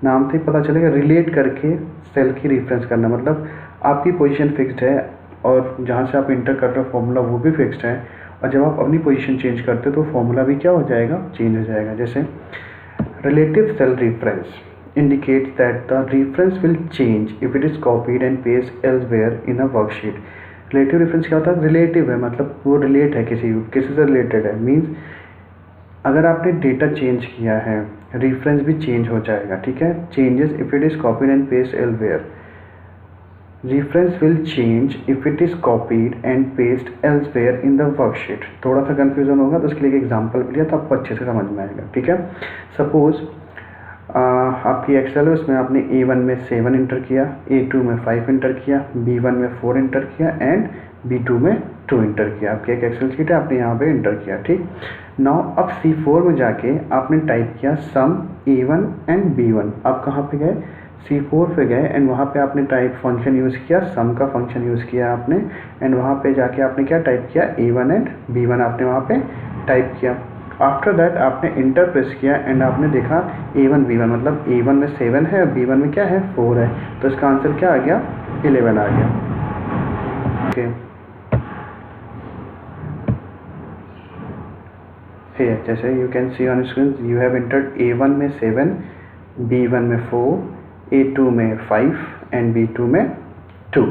नाम से ही पता चलेगा, रिलेट करके सेल की रेफरेंस करना, मतलब आपकी पोजीशन फिक्स्ड है और जहाँ से आप इंटर कर रहे हो फॉर्मूला वो भी फिक्स्ड है, और जब आप अपनी पोजीशन चेंज करते हो तो फॉर्मूला भी क्या हो जाएगा, चेंज हो जाएगा। जैसे relative cell reference indicates that the reference will change if it is copied and pasted elsewhere in a worksheet। Relative reference क्या होता है, रिलेटिव है मतलब वो रिलेट है किसी से रिलेटेड है, मीन्स अगर आपने डेटा चेंज किया है रेफरेंस भी चेंज हो जाएगा, ठीक है। Changes if it is copied and paste elsewhere, reference will change if it is copied and paste elsewhere in the worksheet. थोड़ा सा कंफ्यूजन होगा तो उसके लिए एक एग्जांपल भी लिया तो आपको अच्छे से समझ में आएगा, ठीक है। सपोज आपकी एक्सेल है, उसमें आपने A1 में 7 इंटर किया, A2 में 5 इंटर किया, B1 में 4 इंटर किया एंड B2 में 2 इंटर किया। आपकी एक एक्सेल शीट है, आपने यहाँ पे इंटर किया, ठीक। नाउ अब C4 में जाके आपने टाइप किया सम A1 एंड B1। आप कहाँ पे गए, C4 पे गए एंड वहाँ पे आपने टाइप फंक्शन यूज़ किया, सम का फंक्शन यूज़ किया आपने, एंड वहाँ पे जाके आपने क्या टाइप किया, A1 एंड B1 आपने वहाँ पे टाइप किया। आफ्टर दैट आपने इंटर प्रेस किया एंड आपने देखा A1 B1, मतलब A1 में 7 है और B1 में क्या है 4 है, तो इसका आंसर क्या आ गया, 11 आ गया, ओके। Here जैसे you can see on screen you have entered A1 में 7, B1 में 4, A2 में 5 एंड B2 में 2,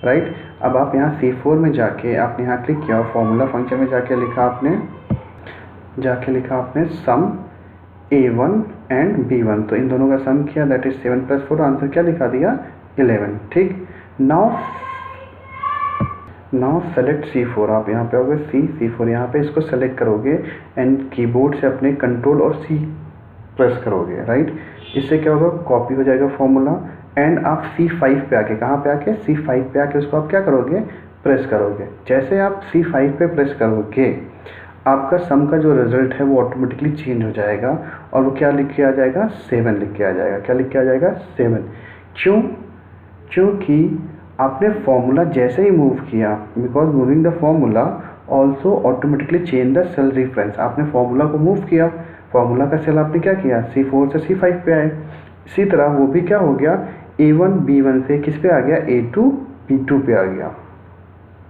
राइट। अब आप यहाँ C4 में जाके आपने यहाँ क्लिक किया और फॉर्मूला फंक्शन में जाके लिखा आपने सम A1 एंड B1, तो इन दोनों का सम किया दैट इज 7 + 4, आंसर क्या लिखा दिया 11, ठीक। नाउ सेलेक्ट C4, आप यहाँ पे आओगे C4, यहाँ पे इसको सेलेक्ट करोगे एंड कीबोर्ड से अपने कंट्रोल और C प्रेस करोगे, राइट। इससे क्या होगा, कॉपी हो जाएगा फॉर्मूला एंड आप C5 पे आके, कहाँ पे आके, C5 पे आके उसको आप क्या करोगे, प्रेस करोगे। जैसे आप C5 पे प्रेस करोगे आपका सम का जो रिजल्ट है वो ऑटोमेटिकली चेंज हो जाएगा और वो क्या लिख के आ जाएगा, 7 लिख के आ जाएगा। क्या लिख के आ जाएगा, 7। क्यों, क्योंकि आपने फॉर्मूला जैसे ही मूव किया, because moving the formula also automatically change the cell reference. आपने फॉर्मूला को मूव किया, फॉर्मूला का सेल आपने क्या किया, C4 से C5 पे आए। इसी तरह वो भी क्या हो गया, A1 B1 से किस पे आ गया, A2 B2 पे आ गया।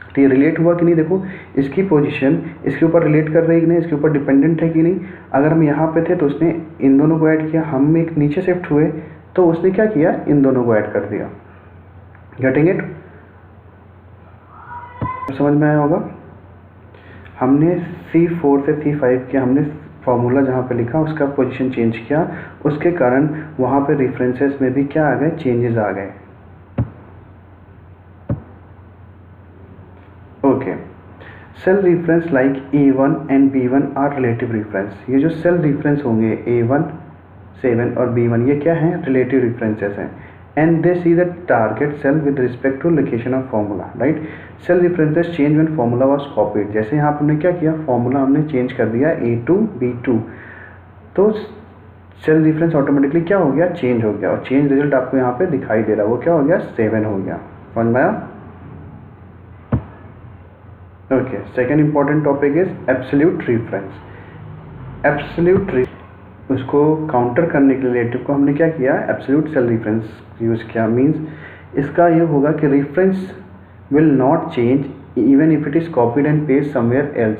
तो ये रिलेट हुआ कि नहीं, देखो इसकी पोजीशन इसके ऊपर रिलेट कर रही है कि नहीं, इसके ऊपर डिपेंडेंट है कि नहीं। अगर हम यहाँ पे थे तो उसने इन दोनों को ऐड किया, हम एक नीचे शिफ्ट हुए तो उसने क्या किया, इन दोनों को ऐड कर दिया। गेटिंग इट, समझ में आया होगा। हमने C4 से C5 किया, हमने फॉर्मूला जहाँ पे लिखा उसका पोजीशन चेंज किया, उसके कारण वहाँ पे रेफरेंसेस में भी क्या आ गए, चेंजेस आ गए, okay. Cell reference like A1 and B1 are relative reference. ये जो सेल रेफरेंस होंगे A1 7 और B1 ये क्या हैं, रिलेटिव रेफरेंसेस हैं। And they see the target cell with respect to location of formula, right. Cell references change when formula was copied. जैसे यहाँ पर हमने क्या किया, फॉर्मूला हमने चेंज कर दिया A2 B2, तो सेल रेफरेंस ऑटोमेटिकली क्या हो गया, चेंज हो गया और चेंज रिजल्ट आपको यहाँ पे दिखाई दे रहा है, वो क्या हो गया, 7 हो गया। समझ में आया, okay. Second important topic is absolute reference. Absolute उसको काउंटर करने के लिए रिलेटिव को हमने क्या किया, एब्सोल्यूट सेल रेफरेंस यूज़ किया। मींस इसका ये होगा कि reference will not change even if it is copied and paste somewhere else.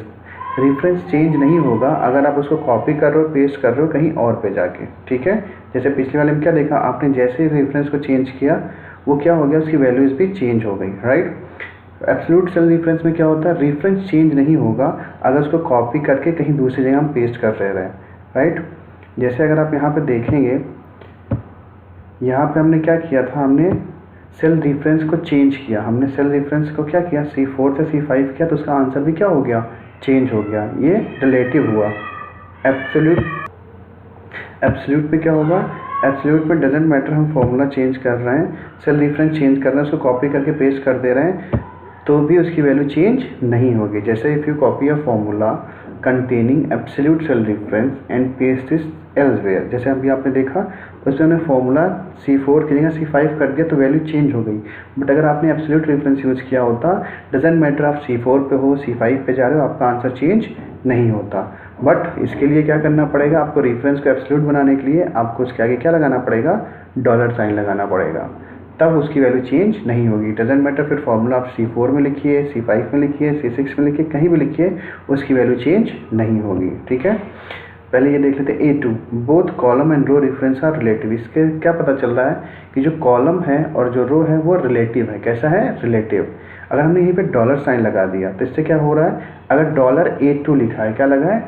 Reference change नहीं होगा अगर आप उसको कॉपी कर रहे हो, पेस्ट कर रहे हो कहीं और पे जाके, ठीक है। जैसे पिछले वाले में क्या देखा आपने, जैसे ही रेफरेंस को चेंज किया वो क्या हो गया, उसकी वैल्यूज़ भी चेंज हो गई, राइट। एब्सोल्यूट सेल रेफरेंस में क्या होता है, रेफरेंस चेंज नहीं होगा अगर उसको कॉपी करके कहीं दूसरी जगह हम पेस्ट कर रहे हैं, राइट। जैसे अगर आप यहाँ पे देखेंगे, यहाँ पे हमने क्या किया था, हमने सेल रेफरेंस को चेंज किया, हमने सेल रेफरेंस को क्या किया, C4 से C5 किया, तो उसका आंसर भी क्या हो गया, चेंज हो गया। ये रिलेटिव हुआ। एब्सोल्यूट में क्या होगा, एब्सोल्यूट में डजेंट मैटर हम फॉर्मूला चेंज कर रहे हैं, सेल रेफरेंस चेंज कर रहे हैं, उसको कॉपी करके पेस्ट कर दे रहे हैं तो भी उसकी वैल्यू चेंज नहीं होगी। जैसे if you copy a formula containing absolute cell reference and paste it elsewhere। जैसे अभी आपने देखा उसमें हमने फॉर्मूला C4 की जगह C5 कर दिया तो वैल्यू चेंज हो गई, बट अगर आपने एब्सोल्यूट रेफरेंस यूज़ किया होता, डजेंट मैटर आप C4 पे हो C5 पे जा रहे हो, आपका आंसर चेंज नहीं होता। बट इसके लिए क्या करना पड़ेगा, आपको रेफरेंस को एब्सोल्यूट बनाने के लिए आपको उसके आगे क्या लगाना पड़ेगा, डॉलर साइन लगाना पड़ेगा, तब उसकी वैल्यू चेंज नहीं होगी। डजेंट मैटर फिर फॉर्मूला आप C4 में लिखिए, C5 में लिखिए, C6 में लिखिए, कहीं भी लिखिए, उसकी वैल्यू चेंज नहीं होगी। ठीक है, पहले ये देख लेते हैं A2 both column and row reference are relative. इसके क्या पता चल रहा है कि जो कॉलम है और जो रो है वो रिलेटिव है। कैसा है, रिलेटिव। अगर हमने यहीं पे डॉलर साइन लगा दिया तो इससे क्या हो रहा है, अगर डॉलर A2 लिखा है, क्या लगा है,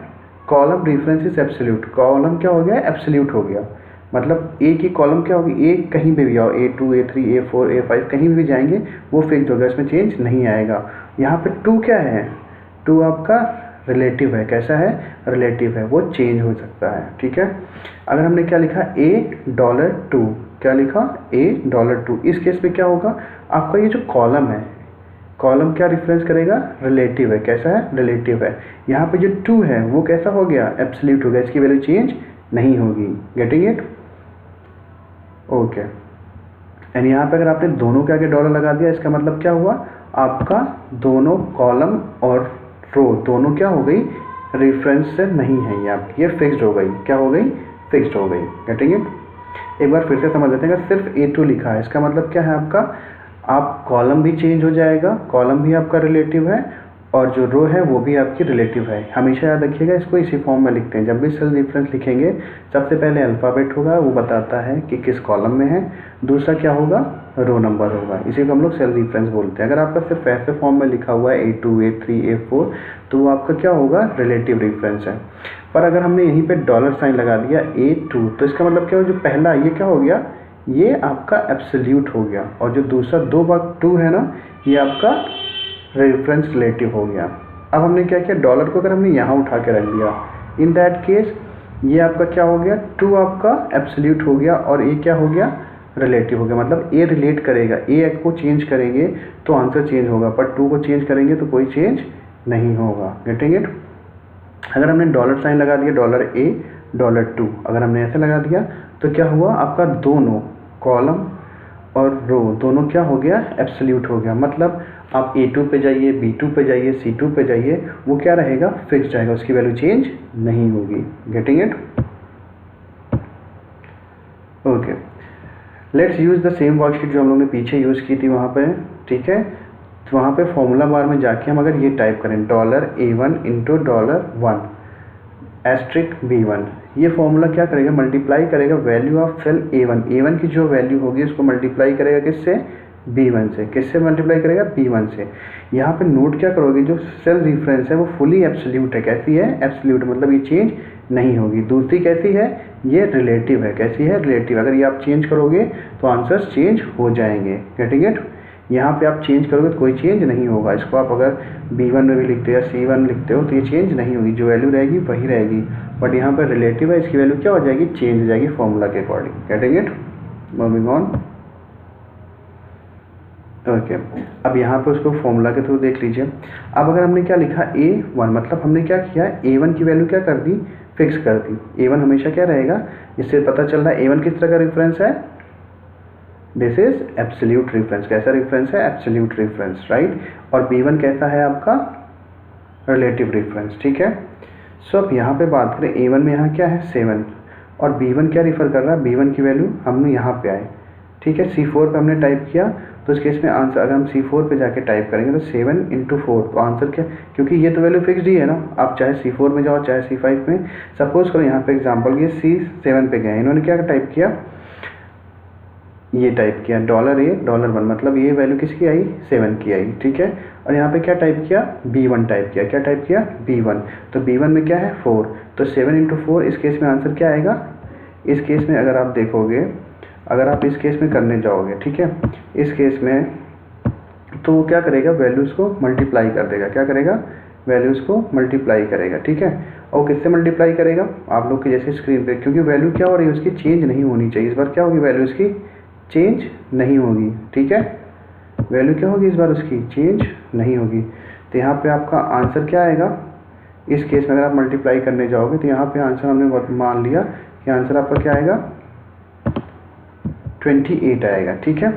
column reference is absolute, column क्या हो गया, एब्सोल्यूट हो गया, मतलब ए की कॉलम क्या होगी, ए कहीं पे भी आओ, A2 A3 A4 A5 कहीं भी जाएंगे वो फिक्स्ड होगा, इसमें चेंज नहीं आएगा। यहाँ पे 2 क्या है, 2 आपका रिलेटिव है। कैसा है, रिलेटिव है, वो चेंज हो सकता है। ठीक है, अगर हमने क्या लिखा $2, क्या लिखा $2, इस केस में क्या होगा, आपका ये जो कॉलम है, कॉलम क्या रिफरेंस करेगा, रिलेटिव है। कैसा है, रिलेटिव है। यहाँ पे जो 2 है वो कैसा हो गया, एब्सोल्यूट हो गया, इसकी वैल्यू चेंज नहीं होगी। Getting it, okay. एंड यहाँ पे अगर आपने दोनों के आगे डॉलर लगा दिया, इसका मतलब क्या हुआ, आपका दोनों कॉलम और रो दोनों क्या हो गई, रेफरेंस से नहीं है, ये आपकी ये फिक्स्ड हो गई। क्या हो गई, फिक्स्ड हो गई। गेटिंग इट, एक बार फिर से समझ लेते हैं। अगर सिर्फ A2 लिखा है, इसका मतलब क्या है आपका, आप कॉलम भी चेंज हो जाएगा, कॉलम भी आपका रिलेटिव है और जो रो है वो भी आपकी रिलेटिव है। हमेशा याद रखिएगा, इसको इसी फॉर्म में लिखते हैं। जब भी सेल रेफरेंस लिखेंगे सबसे पहले अल्फ़ाबेट होगा, वो बताता है कि किस कॉलम में है, दूसरा क्या होगा, रो नंबर होगा, इसी को हम लोग सेल रेफरेंस बोलते हैं। अगर आपका सिर्फ ऐसे फॉर्म में लिखा हुआ है A2 A3 A4 तो वो आपका क्या होगा, रिलेटिव रेफरेंस है। पर अगर हमने यहीं पे डॉलर साइन लगा दिया A2 तो इसका मतलब क्या हो, जो पहला ये क्या हो गया, ये आपका एब्सोल्यूट हो गया, और जो दूसरा 2 है ना, ये आपका रेफरेंस रिलेटिव हो गया। अब हमने क्या किया, डॉलर को अगर हमने यहाँ उठा के रख दिया, इन दैट केस ये आपका क्या हो गया, 2 आपका एब्सोल्यूट हो गया और ए क्या हो गया, रिलेटिव हो गया। मतलब ए रिलेट करेगा, ए को चेंज करेंगे तो आंसर चेंज होगा, पर 2 को चेंज करेंगे तो कोई चेंज नहीं होगा। गेटिंग इट, अगर हमने डॉलर साइन लगा दिया, $2, अगर हमने ऐसे लगा दिया तो क्या हुआ, आपका दोनों कॉलम और रो दोनों क्या हो गया, एब्सोल्यूट हो गया। मतलब आप A2 पे जाइए, B2 पे जाइए, C2 पे जाइए, वो क्या रहेगा, फिक्स्ड रहेगा, उसकी वैल्यू चेंज नहीं होगी। Getting it, okay. Let's use the same worksheet जो हम लोग ने पीछे यूज़ की थी वहाँ पे। ठीक है, तो वहाँ पे फॉर्मूला बार में जाके हम अगर ये टाइप करें $A1 × $1 एस्ट्रिक B1, ये फॉर्मूला क्या करेगा, मल्टीप्लाई करेगा वैल्यू ऑफ सेल A1 की जो वैल्यू होगी उसको मल्टीप्लाई करेगा किससे, B1 से। किससे मल्टीप्लाई करेगा, B1 से। यहाँ पे नोट क्या करोगे, जो सेल रेफरेंस है वो फुली एब्सोल्यूट है। कैसी है, एब्सोल्यूट, मतलब ये चेंज नहीं होगी। दूसरी कैसी है, ये रिलेटिव है। कैसी है, रिलेटिव। अगर ये आप चेंज करोगे तो आंसर्स चेंज हो जाएंगे। गेटिंग इट, यहाँ पे आप चेंज करोगे तो कोई चेंज नहीं होगा। इसको आप अगर B1 में भी लिखते हो या C1 लिखते हो तो ये चेंज नहीं होगी, जो वैल्यू रहेगी वही रहेगी। बट यहाँ पर रिलेटिव है, इसकी वैल्यू क्या हो जाएगी, चेंज हो जाएगी फॉर्मूला के according. Getting it, moving on, okay. अब यहाँ पे उसको फॉर्मूला के थ्रू देख लीजिए। अब अगर हमने क्या लिखा A1, मतलब हमने क्या किया, A1 की वैल्यू क्या कर दी, फिक्स कर दी। A1 हमेशा क्या रहेगा, इससे पता चल रहा है A1 किस तरह का रेफरेंस है, दिस इज एब्सोल्यूट रेफरेंस। कैसा रेफरेंस है, एब्सोल्यूट रेफरेंस, राइट। और B1 कैसा है आपका, रिलेटिव रेफरेंस। ठीक है, सो अब यहाँ पे बात करें, A1 में यहाँ क्या है 7 और B1 क्या रिफर कर रहा है, B1 की वैल्यू हमने यहाँ पे आए। ठीक है, C4 पे हमने टाइप किया तो इस केस में आंसर, अगर हम C4 पे जाके टाइप करेंगे तो 7 × 4, तो आंसर क्या, क्योंकि ये तो वैल्यू फिक्स्ड ही है ना, आप चाहे C4 में जाओ चाहे C5 में। सपोज करो यहाँ पे एग्जांपल ये C7 पे गए, इन्होंने क्या टाइप किया, ये टाइप किया $1, मतलब ये वैल्यू किसकी आई, 7 की आई। ठीक है, और यहाँ पे क्या टाइप किया, B1 टाइप किया। क्या टाइप किया, B1, तो B1 में क्या है 4, तो 7 × 4, इस केस में आंसर क्या आएगा, इस केस में अगर आप देखोगे, अगर आप इस केस में करने जाओगे, ठीक है, इस केस में तो वो क्या करेगा, वैल्यूज़ को मल्टीप्लाई कर देगा। क्या करेगा, वैल्यूज़ को मल्टीप्लाई करेगा। ठीक है, और किससे मल्टीप्लाई करेगा, आप लोग के जैसे स्क्रीन पे, क्योंकि वैल्यू क्या हो रही है उसकी, चेंज नहीं होनी चाहिए। इस बार क्या होगी, वैल्यू इसकी चेंज नहीं होगी। ठीक है, वैल्यू क्या होगी इस बार उसकी, चेंज नहीं होगी। तो यहाँ पे आपका आंसर क्या आएगा, इस केस में अगर आप मल्टीप्लाई करने जाओगे तो यहाँ पे आंसर हमने मान लिया कि आंसर आपका क्या आएगा 28 आएगा। ठीक है,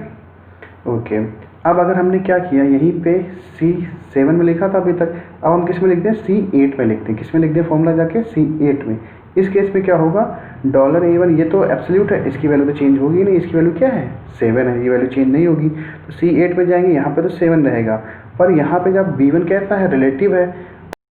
ओके। अब अगर हमने क्या किया, यहीं पे C7 में लिखा था अभी तक, अब हम किस में लिखते हैं, C8 में लिखते हैं। किस में लिखते हैं फॉर्मूला जाके, C8 में। इस केस में क्या होगा, $A1 ये तो एब्सोल्यूट है, इसकी वैल्यू तो चेंज होगी नहीं, इसकी वैल्यू क्या है 7 है, ये वैल्यू चेंज नहीं होगी। तो C8 पे जाएंगे, यहाँ पे तो 7 रहेगा, पर यहाँ पे जब B1 कैसा है, रिलेटिव है,